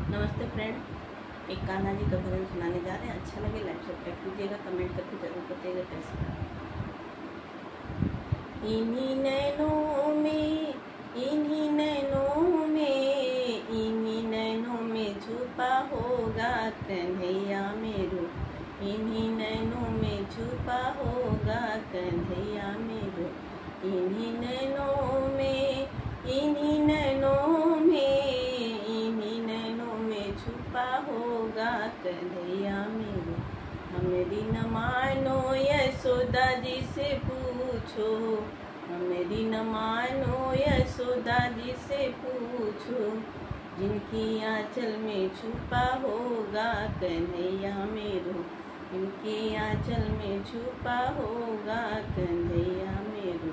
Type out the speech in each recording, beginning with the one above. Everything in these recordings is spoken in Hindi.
नमस्ते फ्रेंड, एक कान्हा जी का भजन सुनाने जा रहे हैं। अच्छा लगे लाइक सब्सक्राइब कीजिएगा, कमेंट करके जरूर बताइएगा कैसा लगा। इन्हीं नैनों में, इन्हीं नैनों में, इन्हीं नैनों में छुपा होगा कन्हैया मेरो। इन्हीं नैनों में छुपा होगा कन्हैया मेरो। इन्हीं नैनों में, इन्हीं नैनों में, इन्हीं नैनों में छुपा होगा कन्हैया मेरो। हमेरी न मानो यशोदा जी से पूछो, हमेरी न मानो यशोदा जी से पूछो। जिनकी आंचल में छुपा होगा कन्हैया मेरो। इनकी आंचल में छुपा होगा कन्हैया मेरो।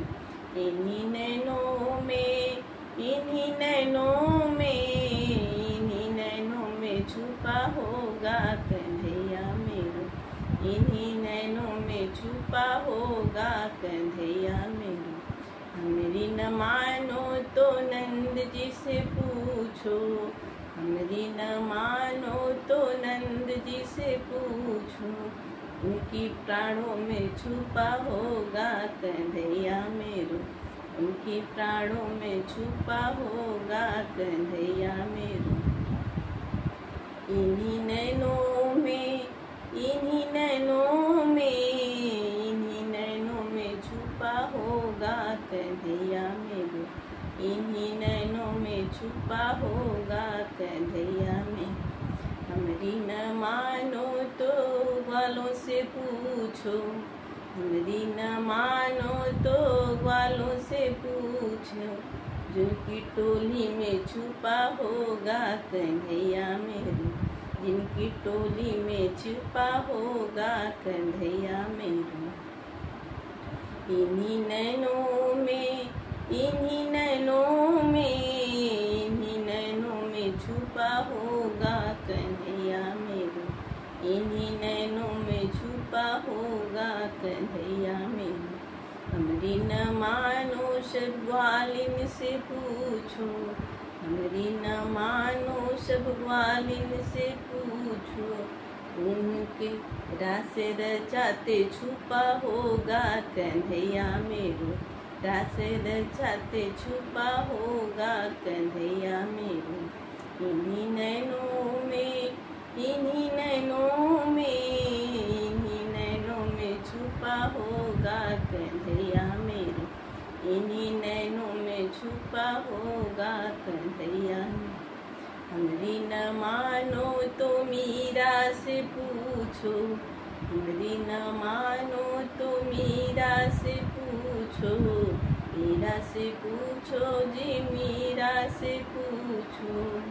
इन्हीं नैनों में, इन्हीं नैनों में, इन्हीं नैनों में छुपा होगा कन्हैया मेरो। इन्हीं नैनों में छुपा होगा कन्हैया मेरो। हमारी न मानो तो नंद जी से पूछो, हमारी न मानो तो नंद जी से पूछो। उनकी प्राणों में छुपा होगा कन्हैया मेरो। उनकी प्राणों में छुपा होगा कन्हैया मेरो। इन्हीं नैनों में, इन्हीं नैनों में, इन्हीं नैनों में छुपा होगा कन्हैया मेरो। इन्हीं नैनों में छुपा होगा कन्हैया मेरो। हमारी न मानो तो ग्वालों से पूछो, हमारी न मानो तो ग्वालों से पूछो। जिनकी टोली में छुपा होगा कन्हैया मेरो। जिनकी टोली में छुपा होगा कन्हैया मेरो। इन्हीं नैनों में, इन्हीं नैनों में, इन्हीं नैनों में छुपा होगा कन्हैया मेरो। इन्हीं नैनों में छुपा होगा कन्हैया मेरो। हमारी न मानो सब ग्वालिन से पूछो, हमारी न मानो सब ग्वालिन से पूछो। उनके रासे रचाते छुपा होगा कन्हैया मेरो। रासे रचाते छुपा होगा कन्हैया मेरो। इन्हीं नैनों में, इन्हीं नैनों में, इन्हीं नैनों में छुपा होगा कन्हैया मेरो। इन्हीं नैनों में छुपा होगा कन्हैया मेरो। हमारी न मानो तो मीरा से पूछो, हमारी न मानो तो मीरा से पूछो। मीरा से पूछो जी, मीरा से पूछो।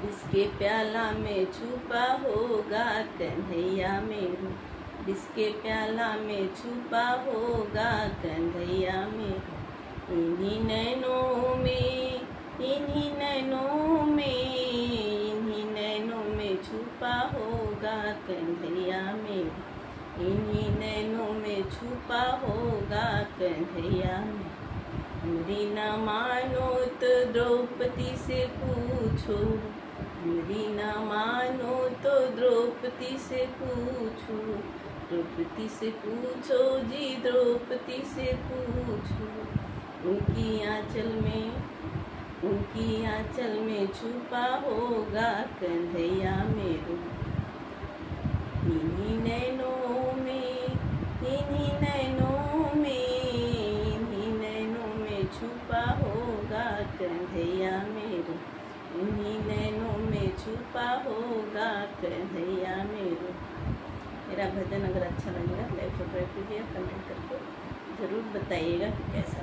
इसके प्याला में छुपा होगा कन्हैया मेरो। इसके प्याला में छुपा होगा कन्हैया मेरो। इन्हीं नैनों में, इन्हीं नैनों में, इन्हीं नैनों में छुपा होगा कन्हैया मेरो। इन्हीं नैनों में छुपा होगा कन्हैया मेरो। हमारी न मानो तो द्रौपदी से पूछो, हमारी न मानो तो द्रौपदी से पूछो। द्रौपदी से पूछो जी, द्रौपदी से पूछो। उनकी आंचल में, उनकी आंचल में छुपा होगा कन्हैया मेरो। इन्हीं नैनों में, इन्हीं नैनों में, इन्हीं नैनों में छुपा होगा कन्हैया मेरो। इन्हीं नैनों में छुपा होगा कन्हैया मेरो। मेरा भजन अगर अच्छा लगेगा लाइक सब्सक्राइब कीजिए, कमेंट करके ज़रूर बताइएगा कि कैसा